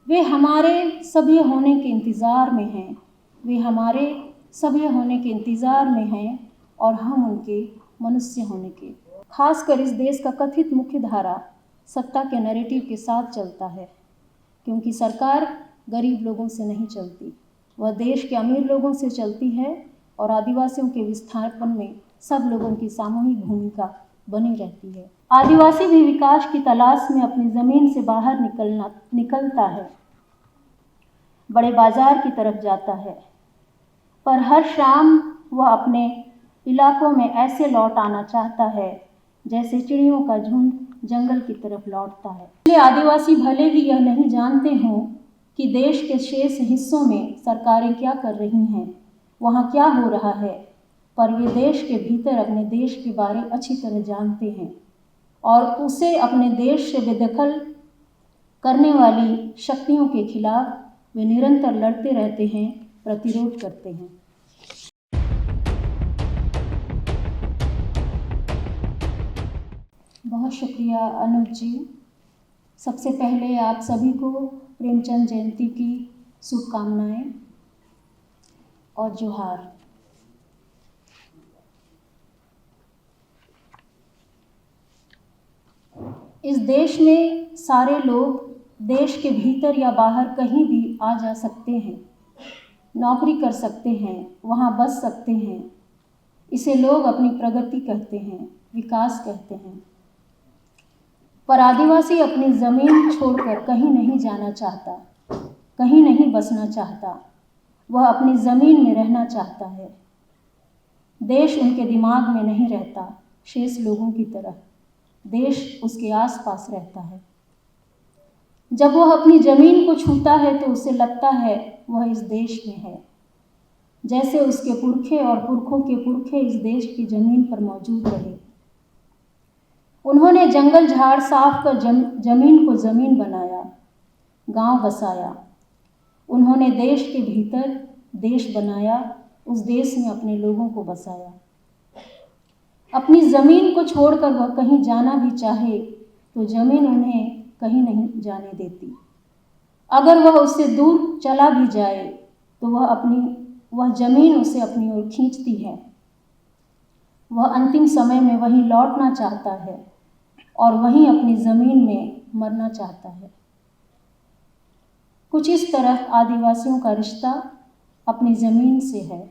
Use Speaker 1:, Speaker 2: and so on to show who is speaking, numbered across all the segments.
Speaker 1: वे हमारे सभ्य होने के इंतज़ार में हैं, वे हमारे सभ्य होने के इंतज़ार में हैं और हम उनके मनुष्य होने के। खासकर इस देश का कथित मुख्य धारा सत्ता के नैरेटिव के साथ चलता है, क्योंकि सरकार गरीब लोगों से नहीं चलती, वह देश के अमीर लोगों से चलती है और आदिवासियों के विस्थापन में सब लोगों की सामूहिक भूमिका बनी रहती है। आदिवासी भी विकास की तलाश में अपनी ज़मीन से बाहर निकलता है, बड़े बाजार की तरफ जाता है, पर हर शाम वह अपने इलाकों में ऐसे लौट आना चाहता है जैसे चिड़ियों का झुंड जंगल की तरफ लौटता है। इसलिए आदिवासी भले ही यह नहीं जानते हों कि देश के शेष हिस्सों में सरकारें क्या कर रही हैं, वहाँ क्या हो रहा है, पर वे देश के भीतर अपने देश के बारे अच्छी तरह जानते हैं और उसे अपने देश से बेदखल करने वाली शक्तियों के खिलाफ वे निरंतर लड़ते रहते हैं, प्रतिरोध करते हैं। बहुत शुक्रिया अनुज जी। सबसे पहले आप सभी को प्रेमचंद जयंती की शुभकामनाएं और जोहार। इस देश में सारे लोग देश के भीतर या बाहर कहीं भी आ जा सकते हैं, नौकरी कर सकते हैं, वहाँ बस सकते हैं। इसे लोग अपनी प्रगति कहते हैं, विकास कहते हैं। पर आदिवासी अपनी ज़मीन छोड़कर कहीं नहीं जाना चाहता, कहीं नहीं बसना चाहता, वह अपनी ज़मीन में रहना चाहता है। देश उनके दिमाग में नहीं रहता, शेष लोगों की तरह देश उसके आसपास रहता है। जब वह अपनी ज़मीन को छूता है तो उसे लगता है वह इस देश में है, जैसे उसके पुरखे और पुरखों के पुरखे इस देश की ज़मीन पर मौजूद रहे। उन्होंने जंगल झाड़ साफ कर ज़मीन को ज़मीन बनाया, गांव बसाया। उन्होंने देश के भीतर देश बनाया, उस देश में अपने लोगों को बसाया। अपनी ज़मीन को छोड़कर वह कहीं जाना भी चाहे तो ज़मीन उन्हें कहीं नहीं जाने देती। अगर वह उससे दूर चला भी जाए तो वह ज़मीन उसे अपनी ओर खींचती है। वह अंतिम समय में वहीं लौटना चाहता है और वहीं अपनी ज़मीन में मरना चाहता है। कुछ इस तरह आदिवासियों का रिश्ता अपनी ज़मीन से है।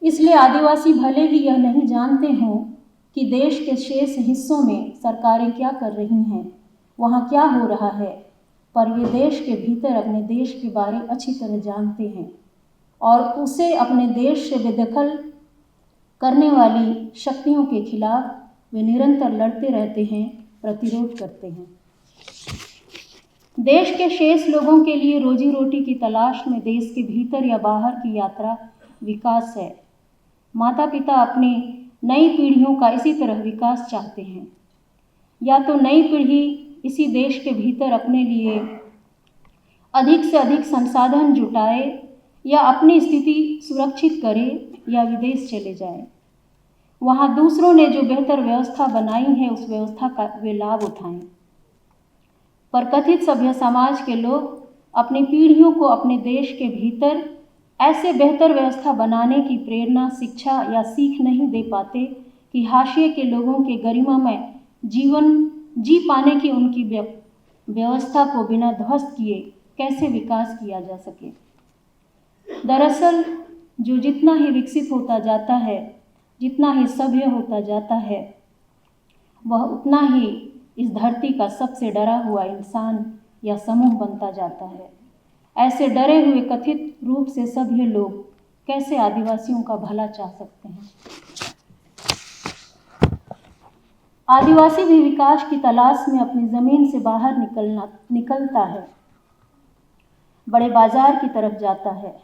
Speaker 1: इसलिए आदिवासी भले ही यह नहीं जानते हों कि देश के शेष हिस्सों में सरकारें क्या कर रही हैं, वहाँ क्या हो रहा है, पर वे देश के भीतर अपने देश के बारे अच्छी तरह जानते हैं और उसे अपने देश से बेदखल करने वाली शक्तियों के खिलाफ वे निरंतर लड़ते रहते हैं, प्रतिरोध करते हैं। देश के शेष लोगों के लिए रोजी रोटी की तलाश में देश के भीतर या बाहर की यात्रा विकास है। माता पिता अपनी नई पीढ़ियों का इसी तरह विकास चाहते हैं। या तो नई पीढ़ी इसी देश के भीतर अपने लिए अधिक से अधिक संसाधन जुटाए या अपनी स्थिति सुरक्षित करे या विदेश चले जाए। वहाँ दूसरों ने जो बेहतर व्यवस्था बनाई है उस व्यवस्था का वे लाभ उठाएं। पर कथित सभ्य समाज के लोग अपनी पीढ़ियों को अपने देश के भीतर ऐसे बेहतर व्यवस्था बनाने की प्रेरणा, शिक्षा या सीख नहीं दे पाते कि हाशिए के लोगों के गरिमामय जीवन जी पाने की उनकी व्यवस्था को बिना ध्वस्त किए कैसे विकास किया जा सके। दरअसल जो जितना ही विकसित होता जाता है, जितना ही सभ्य होता जाता है, वह उतना ही इस धरती का सबसे डरा हुआ इंसान या समूह बनता जाता है। ऐसे डरे हुए कथित रूप से सभ्य लोग कैसे आदिवासियों का भला चाह सकते हैं। आदिवासी भी विकास की तलाश में अपनी ज़मीन से बाहर निकलता है, बड़े बाजार की तरफ जाता है,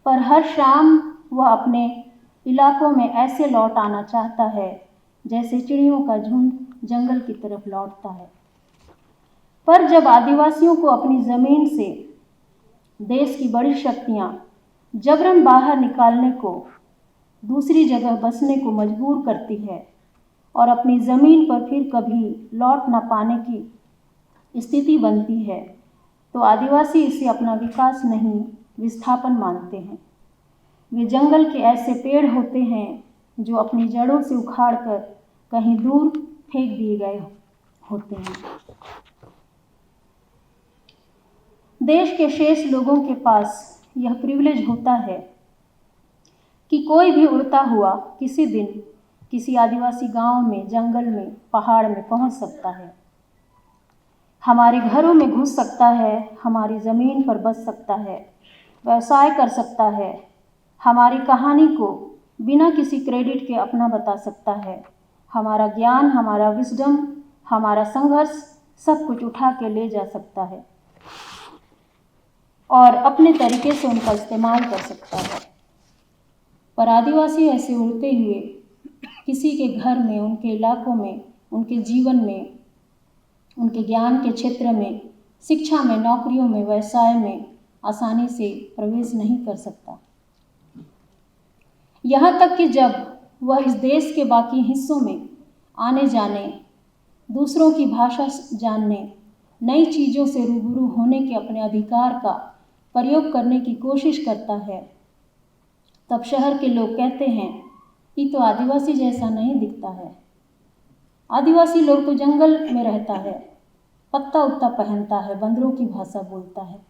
Speaker 1: पर हर शाम वह अपने इलाकों में ऐसे लौट आना चाहता है जैसे चिड़ियों का झुंड जंगल की तरफ लौटता है। पर जब आदिवासियों को अपनी ज़मीन से देश की बड़ी शक्तियाँ जबरन बाहर निकालने को, दूसरी जगह बसने को मजबूर करती है और अपनी ज़मीन पर फिर कभी लौट न पाने की स्थिति बनती है, तो आदिवासी इसे अपना विकास नहीं, विस्थापन मानते हैं। वे जंगल के ऐसे पेड़ होते हैं जो अपनी जड़ों से उखाड़कर कहीं दूर फेंक दिए गए होते हैं। देश के शेष लोगों के पास यह प्रिविलेज होता है कि कोई भी उड़ता हुआ किसी दिन किसी आदिवासी गांव में, जंगल में, पहाड़ में पहुंच सकता है, हमारे घरों में घुस सकता है, हमारी ज़मीन पर बस सकता है, व्यवसाय कर सकता है, हमारी कहानी को बिना किसी क्रेडिट के अपना बता सकता है, हमारा ज्ञान, हमारा विजडम, हमारा संघर्ष सब कुछ उठा के ले जा सकता है और अपने तरीके से उनका इस्तेमाल कर सकता है। पर आदिवासी ऐसे उड़ते हुए किसी के घर में, उनके इलाकों में, उनके जीवन में, उनके ज्ञान के क्षेत्र में, शिक्षा में, नौकरियों में, व्यवसाय में आसानी से प्रवेश नहीं कर सकता। यहाँ तक कि जब वह इस देश के बाकी हिस्सों में आने जाने, दूसरों की भाषा जानने, नई चीज़ों से रूबरू होने के अपने अधिकार का प्रयोग करने की कोशिश करता है, तब शहर के लोग कहते हैं ये तो आदिवासी जैसा नहीं दिखता है। आदिवासी लोग तो जंगल में रहता है, पत्ता उत्ता पहनता है, बंदरों की भाषा बोलता है।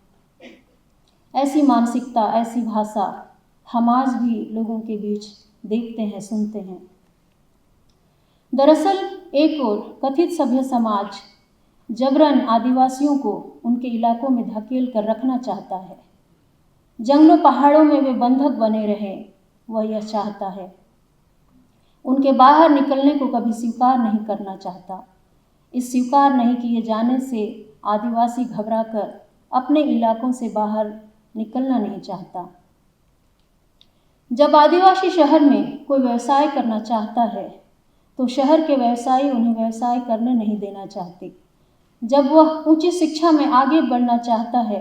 Speaker 1: ऐसी मानसिकता, ऐसी भाषा हम आज भी लोगों के बीच देखते हैं, सुनते हैं। दरअसल एक और कथित सभ्य समाज जबरन आदिवासियों को उनके इलाकों में धकेल कर रखना चाहता है। जंगलों पहाड़ों में वे बंधक बने रहें, वह यह चाहता है। उनके बाहर निकलने को कभी स्वीकार नहीं करना चाहता। इस स्वीकार नहीं किए जाने से आदिवासी घबराकर अपने इलाकों से बाहर निकलना नहीं चाहता। जब आदिवासी शहर में कोई व्यवसाय करना चाहता है तो शहर के व्यवसायी उन्हें व्यवसाय करने नहीं देना चाहते। जब वह उच्च शिक्षा में आगे बढ़ना चाहता है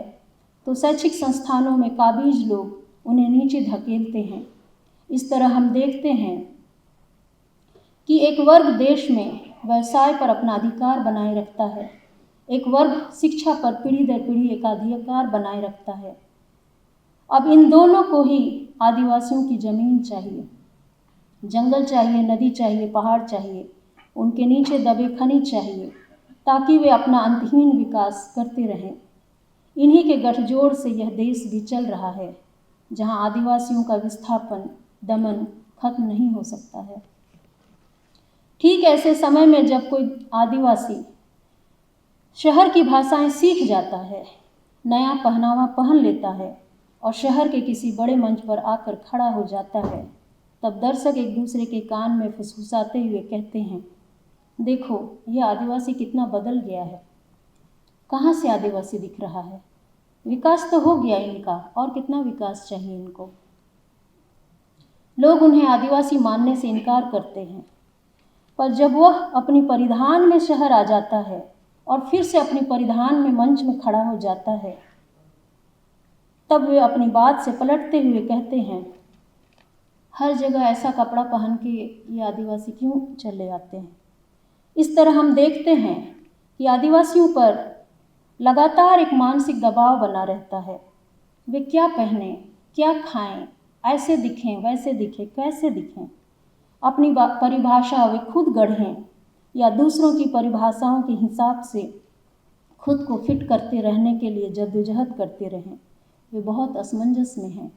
Speaker 1: तो शैक्षिक संस्थानों में काबिज लोग उन्हें नीचे धकेलते हैं। इस तरह हम देखते हैं कि एक वर्ग देश में व्यवसाय पर अपना अधिकार बनाए रखता है, एक वर्ग शिक्षा पर पीढ़ी दर पीढ़ी एक अधिकार बनाए रखता है। अब इन दोनों को ही आदिवासियों की ज़मीन चाहिए, जंगल चाहिए, नदी चाहिए, पहाड़ चाहिए, उनके नीचे दबे खनिज चाहिए, ताकि वे अपना अंतहीन विकास करते रहें। इन्हीं के गठजोड़ से यह देश भी चल रहा है, जहां आदिवासियों का विस्थापन, दमन खत्म नहीं हो सकता है। ठीक ऐसे समय में जब कोई आदिवासी शहर की भाषाएं सीख जाता है, नया पहनावा पहन लेता है और शहर के किसी बड़े मंच पर आकर खड़ा हो जाता है, तब दर्शक एक दूसरे के कान में फुसफुसाते हुए कहते हैं, देखो यह आदिवासी कितना बदल गया है। कहाँ से आदिवासी दिख रहा है? विकास तो हो गया इनका, और कितना विकास चाहिए इनको। लोग उन्हें आदिवासी मानने से इनकार करते हैं, पर जब वह अपनी परिधान में शहर आ जाता है और फिर से अपनी परिधान में मंच में खड़ा हो जाता है, तब वे अपनी बात से पलटते हुए कहते हैं, हर जगह ऐसा कपड़ा पहन के ये आदिवासी क्यों चले आते हैं। इस तरह हम देखते हैं कि आदिवासियों पर लगातार एक मानसिक दबाव बना रहता है। वे क्या पहने, क्या खाएं, ऐसे दिखें, वैसे दिखें, कैसे दिखें। अपनी परिभाषा वे खुद गढ़ें या दूसरों की परिभाषाओं के हिसाब से खुद को फिट करते रहने के लिए जद्दोजहद करते रहें। वे बहुत असमंजस में हैं।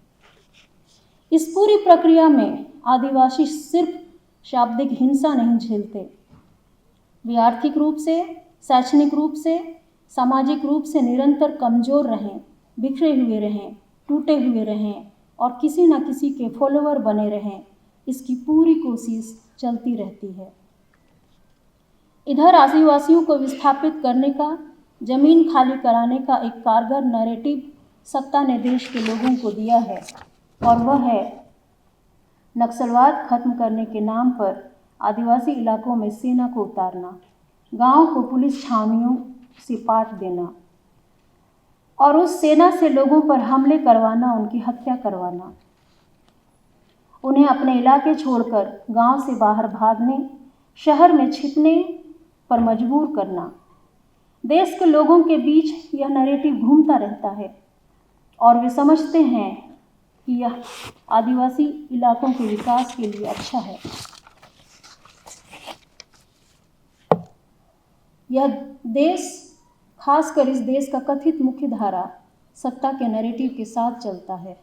Speaker 1: इस पूरी प्रक्रिया में आदिवासी सिर्फ शाब्दिक हिंसा नहीं झेलते, वे आर्थिक रूप से, शैक्षणिक रूप से, सामाजिक रूप से निरंतर कमज़ोर रहें, बिखरे हुए रहें, टूटे हुए रहें और किसी न किसी के फॉलोअर बने रहें, इसकी पूरी कोशिश चलती रहती है। इधर आदिवासियों को विस्थापित करने का, ज़मीन खाली कराने का एक कारगर नैरेटिव सत्ता ने देश के लोगों को दिया है, और वह है नक्सलवाद खत्म करने के नाम पर आदिवासी इलाकों में सेना को उतारना, गांव को पुलिस छावनियों से पाट देना और उस सेना से लोगों पर हमले करवाना, उनकी हत्या करवाना, उन्हें अपने इलाके छोड़कर गांव से बाहर भागने, शहर में छिपने पर मजबूर करना। देश के लोगों के बीच यह नैरेटिव घूमता रहता है और वे समझते हैं कि यह आदिवासी इलाकों के विकास के लिए अच्छा है। यह देश, खासकर इस देश का कथित मुख्य धारा सत्ता के नैरेटिव के साथ चलता है,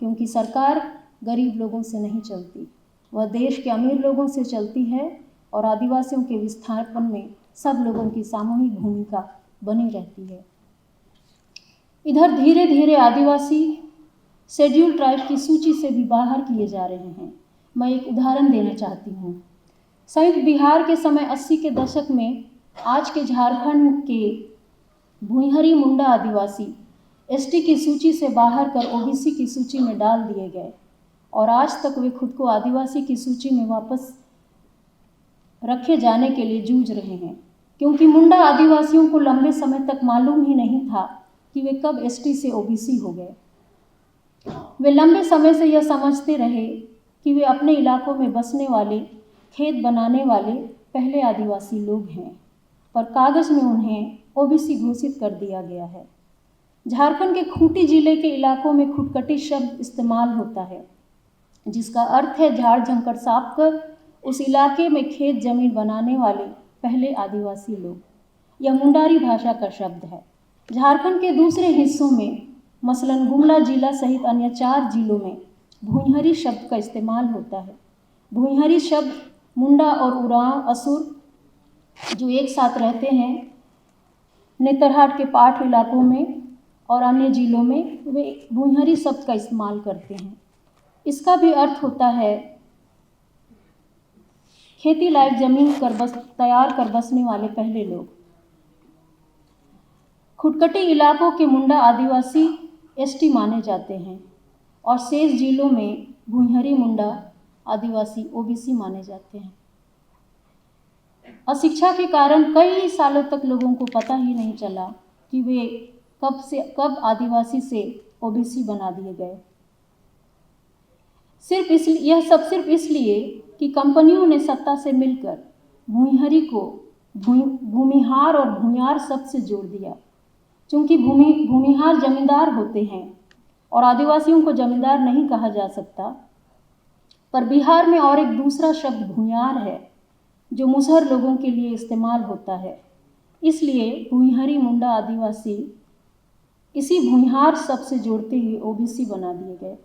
Speaker 1: क्योंकि सरकार गरीब लोगों से नहीं चलती, वह देश के अमीर लोगों से चलती है और आदिवासियों के विस्थापन में सब लोगों की सामूहिक भूमिका बनी रहती है। इधर धीरे धीरे आदिवासी शेड्यूल ट्राइब की सूची से भी बाहर किए जा रहे हैं। मैं एक उदाहरण देना चाहती हूँ। संयुक्त बिहार के समय 80 के दशक में आज के झारखंड के भुइंहरी मुंडा आदिवासी एसटी की सूची से बाहर कर ओबीसी की सूची में डाल दिए गए और आज तक वे खुद को आदिवासी की सूची में वापस रखे जाने के लिए जूझ रहे हैं, क्योंकि मुंडा आदिवासियों को लंबे समय तक मालूम ही नहीं था कि वे कब एसटी से ओबीसी हो गए। वे लंबे समय से यह समझते रहे कि वे अपने इलाकों में बसने वाले, खेत बनाने वाले पहले आदिवासी लोग हैं, पर कागज में उन्हें ओबीसी घोषित कर दिया गया है। झारखंड के खूंटी जिले के इलाकों में खुटकटी शब्द इस्तेमाल होता है, जिसका अर्थ है झाड़ झंकड़ साफ कर उस इलाके में खेत जमीन बनाने वाले पहले आदिवासी लोग। यह मुंडारी भाषा का शब्द है। झारखंड के दूसरे हिस्सों में मसलन गुमला जिला सहित अन्य 4 जिलों में भुइंहरी शब्द का इस्तेमाल होता है। भुइंहरी शब्द मुंडा और उरांव असुर जो एक साथ रहते हैं नेतरहाट के पाठ इलाकों में और अन्य जिलों में, वे भुइंहरी शब्द का इस्तेमाल करते हैं। इसका भी अर्थ होता है खेती लायक जमीन तैयार कर बसने वाले पहले लोग। खुटकटी इलाकों के मुंडा आदिवासी एसटी माने जाते हैं और शेष जिलों में भुइंहरी मुंडा आदिवासी ओबीसी माने जाते हैं। अशिक्षा के कारण कई सालों तक लोगों को पता ही नहीं चला कि वे कब आदिवासी से ओबीसी बना दिए गए। यह सब सिर्फ इसलिए कि कंपनियों ने सत्ता से मिलकर भुइंहरी को भूमिहार और भूमियार शब्द से जोड़ दिया। चूंकि भूमिहार जमींदार होते हैं और आदिवासियों को जमींदार नहीं कहा जा सकता, पर बिहार में और एक दूसरा शब्द भूमियार है जो मुसहर लोगों के लिए इस्तेमाल होता है। इसलिए भुइंहरी मुंडा आदिवासी इसी भूमिहार शब्द से जोड़ते हुए ओबीसी बना दिए गए।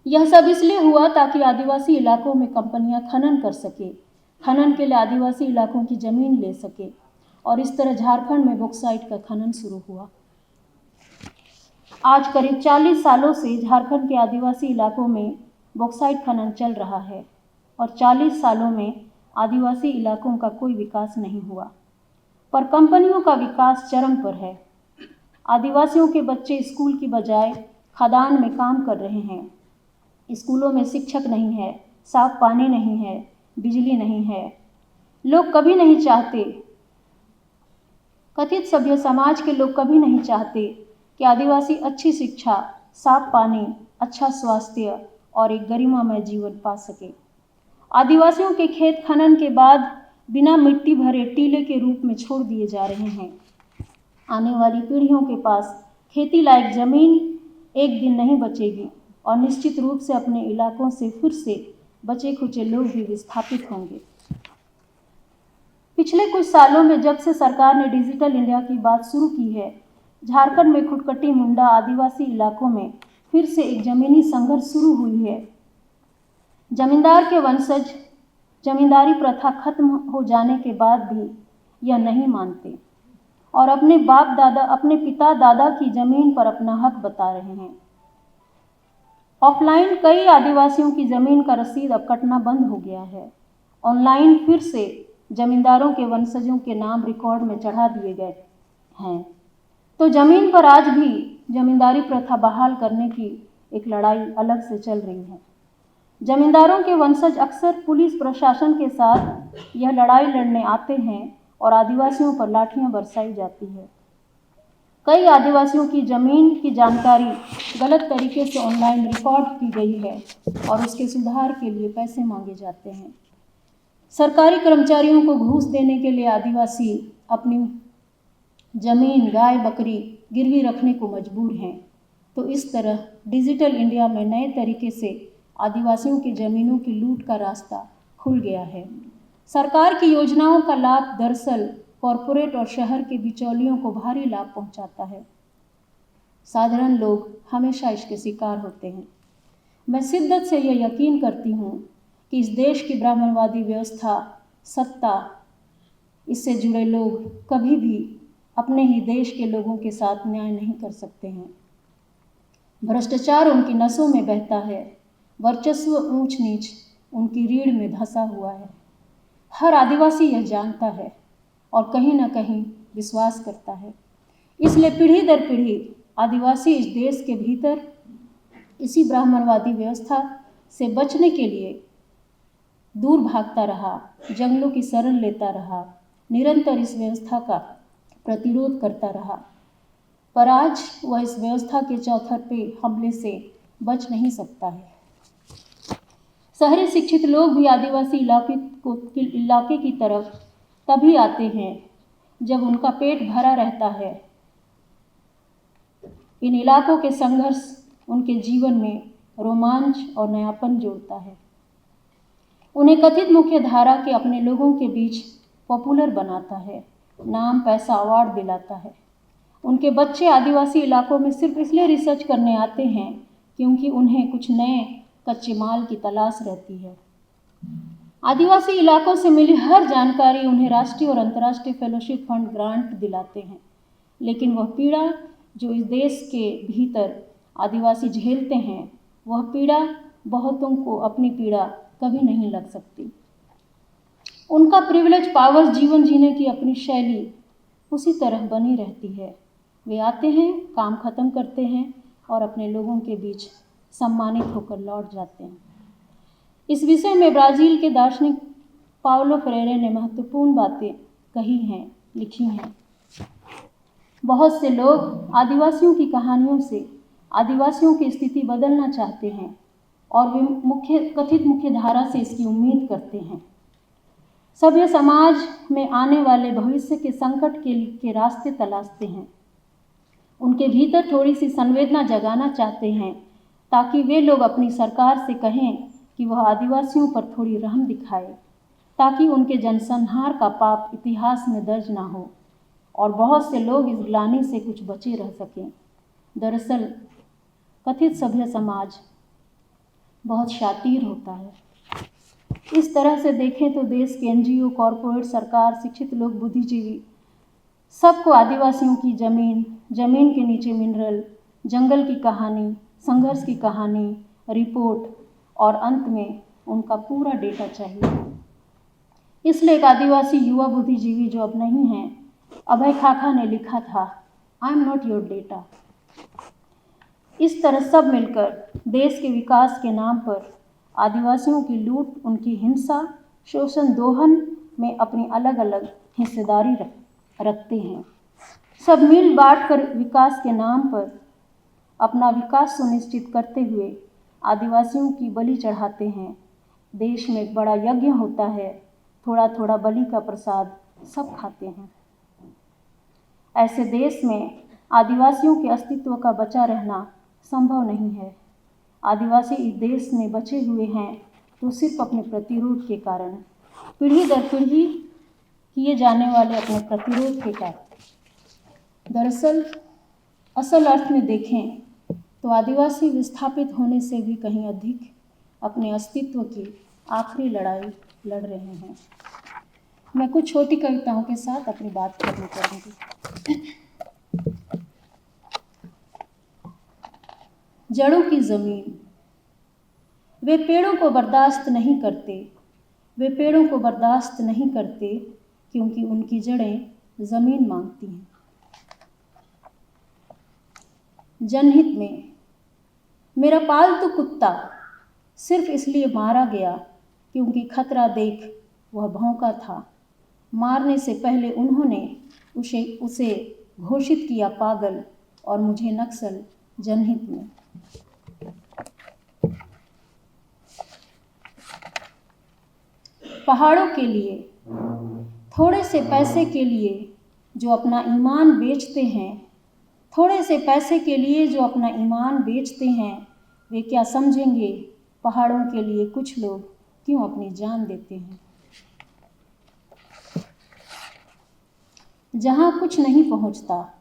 Speaker 1: यह सब इसलिए हुआ ताकि आदिवासी इलाकों में कंपनियां खनन कर सके, खनन के लिए आदिवासी इलाकों की जमीन ले सके और इस तरह झारखंड में बॉक्साइट का खनन शुरू हुआ। आज करीब 40 सालों से झारखंड के आदिवासी इलाकों में बॉक्साइट खनन चल रहा है और 40 सालों में आदिवासी इलाकों का कोई विकास नहीं हुआ, पर कंपनियों का विकास चरम पर है। आदिवासियों के बच्चे स्कूल की बजाय खदान में काम कर रहे हैं। स्कूलों में शिक्षक नहीं है, साफ पानी नहीं है, बिजली नहीं है। लोग कभी नहीं चाहते, कथित सभ्य समाज के लोग कभी नहीं चाहते कि आदिवासी अच्छी शिक्षा, साफ पानी, अच्छा स्वास्थ्य और एक गरिमामय जीवन पा सके। आदिवासियों के खेत खनन के बाद बिना मिट्टी भरे टीले के रूप में छोड़ दिए जा रहे हैं। आने वाली पीढ़ियों के पास खेती लायक जमीन एक दिन नहीं बचेगी और निश्चित रूप से अपने इलाकों से फिर से बचे खुचे लोग भी विस्थापित होंगे। पिछले कुछ सालों में जब से सरकार ने डिजिटल इंडिया की बात शुरू की है, झारखंड में खुटकटी मुंडा आदिवासी इलाकों में फिर से एक जमीनी संघर्ष शुरू हुई है। जमींदार के वंशज जमींदारी प्रथा खत्म हो जाने के बाद भी यह नहीं मानते और अपने पिता दादा की जमीन पर अपना हक बता रहे हैं। ऑफलाइन कई आदिवासियों की जमीन का रसीद अब कटना बंद हो गया है। ऑनलाइन फिर से जमींदारों के वंशजों के नाम रिकॉर्ड में चढ़ा दिए गए हैं। तो जमीन पर आज भी जमींदारी प्रथा बहाल करने की एक लड़ाई अलग से चल रही है। जमींदारों के वंशज अक्सर पुलिस प्रशासन के साथ यह लड़ाई लड़ने आते हैं और आदिवासियों पर लाठियां बरसाई जाती है। कई आदिवासियों की जमीन की जानकारी गलत तरीके से ऑनलाइन रिकॉर्ड की गई है और उसके सुधार के लिए पैसे मांगे जाते हैं। सरकारी कर्मचारियों को घूस देने के लिए आदिवासी अपनी जमीन, गाय बकरी गिरवी रखने को मजबूर हैं। तो इस तरह डिजिटल इंडिया में नए तरीके से आदिवासियों की ज़मीनों की लूट का रास्ता खुल गया है। सरकार की योजनाओं का लाभ दरअसल कॉरपोरेट और शहर के बिचौलियों को भारी लाभ पहुंचाता है। साधारण लोग हमेशा इसके शिकार होते हैं। मैं शिद्दत से यह यकीन करती हूँ कि इस देश की ब्राह्मणवादी व्यवस्था, सत्ता, इससे जुड़े लोग कभी भी अपने ही देश के लोगों के साथ न्याय नहीं कर सकते हैं। भ्रष्टाचार उनकी नसों में बहता है, वर्चस्व ऊंच नीच उनकी रीढ़ में धंसा हुआ है। हर आदिवासी यह जानता है और कहीं ना कहीं विश्वास करता है। इसलिए पीढ़ी दर पीढ़ी आदिवासी इस देश के भीतर इसी ब्राह्मणवादी व्यवस्था से बचने के लिए दूर भागता रहा, जंगलों की शरण लेता रहा, निरंतर इस व्यवस्था का प्रतिरोध करता रहा। पर आज वह इस व्यवस्था के चौतरफे हमले से बच नहीं सकता है। शहरी शिक्षित लोग भी आदिवासी इलाके की तरफ तभी आते हैं जब उनका पेट भरा रहता है। इन इलाकों के संघर्ष उनके जीवन में रोमांच और नयापन जोड़ता है। उन्हें कथित मुख्य धारा के अपने लोगों के बीच पॉपुलर बनाता है, नाम, पैसा, अवार्ड दिलाता है। उनके बच्चे आदिवासी इलाकों में सिर्फ इसलिए रिसर्च करने आते हैं क्योंकि उन्हें कुछ नए कच्चे माल की तलाश रहती है। आदिवासी इलाकों से मिली हर जानकारी उन्हें राष्ट्रीय और अंतर्राष्ट्रीय फेलोशिप फंड ग्रांट दिलाते हैं। लेकिन वह पीड़ा जो इस देश के भीतर आदिवासी झेलते हैं, वह पीड़ा बहुतों को अपनी पीड़ा कभी नहीं लग सकती। उनका प्रिविलेज पावर्स जीवन जीने की अपनी शैली उसी तरह बनी रहती है। वे आते हैं, काम खत्म करते हैं और अपने लोगों के बीच सम्मानित होकर लौट जाते हैं। इस विषय में ब्राज़ील के दार्शनिक पाउलो फ्रेरे ने महत्वपूर्ण बातें कही हैं, लिखी हैं। बहुत से लोग आदिवासियों की कहानियों से आदिवासियों की स्थिति बदलना चाहते हैं और वे कथित मुख्य धारा से इसकी उम्मीद करते हैं। सभ्य समाज में आने वाले भविष्य के संकट के रास्ते तलाशते हैं। उनके भीतर थोड़ी सी संवेदना जगाना चाहते हैं ताकि वे लोग अपनी सरकार से कहें कि वह आदिवासियों पर थोड़ी रहम दिखाए, ताकि उनके जनसंहार का पाप इतिहास में दर्ज ना हो और बहुत से लोग इस ग्लानि से कुछ बचे रह सकें। दरअसल कथित सभ्य समाज बहुत शातिर होता है। इस तरह से देखें तो देश के NGO, कॉरपोरेट, सरकार, शिक्षित लोग, बुद्धिजीवी, सबको आदिवासियों की ज़मीन, ज़मीन के नीचे मिनरल, जंगल की कहानी, संघर्ष की कहानी, रिपोर्ट और अंत में उनका पूरा डेटा चाहिए। इसलिए एक आदिवासी युवा बुद्धिजीवी जो अब नहीं हैं, अभय खाखा ने लिखा था, I am not your data. इस तरह सब मिलकर देश के विकास के नाम पर आदिवासियों की लूट, उनकी हिंसा, शोषण, दोहन में अपनी अलग अलग हिस्सेदारी रखते हैं। सब मिल बांट कर विकास के नाम पर अपना विकास सुनिश्चित करते हुए आदिवासियों की बलि चढ़ाते हैं। देश में एक बड़ा यज्ञ होता है, थोड़ा थोड़ा बलि का प्रसाद सब खाते हैं। ऐसे देश में आदिवासियों के अस्तित्व का बचा रहना संभव नहीं है। आदिवासी इस देश में बचे हुए हैं तो सिर्फ अपने प्रतिरोध के कारण, पीढ़ी दर पीढ़ी किए जाने वाले अपने प्रतिरोध के कारण। दरअसल असल अर्थ में देखें तो आदिवासी विस्थापित होने से भी कहीं अधिक अपने अस्तित्व की आखिरी लड़ाई लड़ रहे हैं। मैं कुछ छोटी कविताओं के साथ अपनी बात करनी चाहूँगी। जड़ों की ज़मीन। वे पेड़ों को बर्दाश्त नहीं करते, वे पेड़ों को बर्दाश्त नहीं करते क्योंकि उनकी जड़ें ज़मीन मांगती हैं। जनहित में। मेरा पालतू कुत्ता सिर्फ इसलिए मारा गया क्योंकि खतरा देख वह भौंका था। मारने से पहले उन्होंने उसे घोषित किया पागल और मुझे नक्सल। जनहित में। पहाड़ों के लिए, थोड़े से पैसे के लिए जो अपना ईमान बेचते हैं, थोड़े से पैसे के लिए जो अपना ईमान बेचते हैं, वे क्या समझेंगे पहाड़ों के लिए कुछ लोग क्यों अपनी जान देते हैं। जहाँ कुछ नहीं पहुँचता,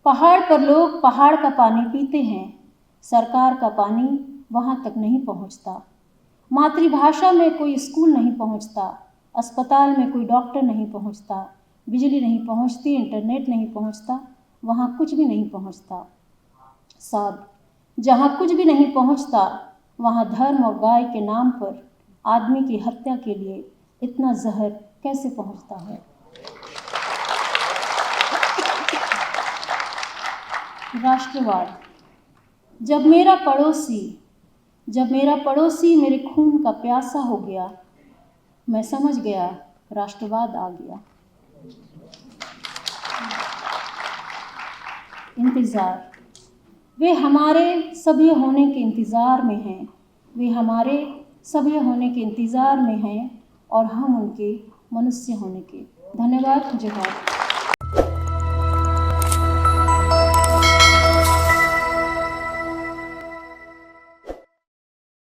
Speaker 1: पहाड़ पर लोग पहाड़ का पानी पीते हैं, सरकार का पानी वहाँ तक नहीं पहुँचता। मातृभाषा में कोई स्कूल नहीं पहुँचता, अस्पताल में कोई डॉक्टर नहीं पहुँचता, बिजली नहीं पहुँचती, इंटरनेट नहीं पहुँचता, वहाँ कुछ भी नहीं पहुँचता। साहब, जहाँ कुछ भी नहीं पहुँचता, वहाँ धर्म और गाय के नाम पर आदमी की हत्या के लिए इतना जहर कैसे पहुँचता है। राष्ट्रवाद। जब मेरा पड़ोसी मेरे खून का प्यासा हो गया, मैं समझ गया राष्ट्रवाद आ गया। इंतज़ार। वे हमारे सभ्य होने के इंतज़ार में हैं, वे हमारे सभ्य होने के इंतज़ार में हैं और हम उनके मनुष्य होने के। धन्यवाद। जोहार।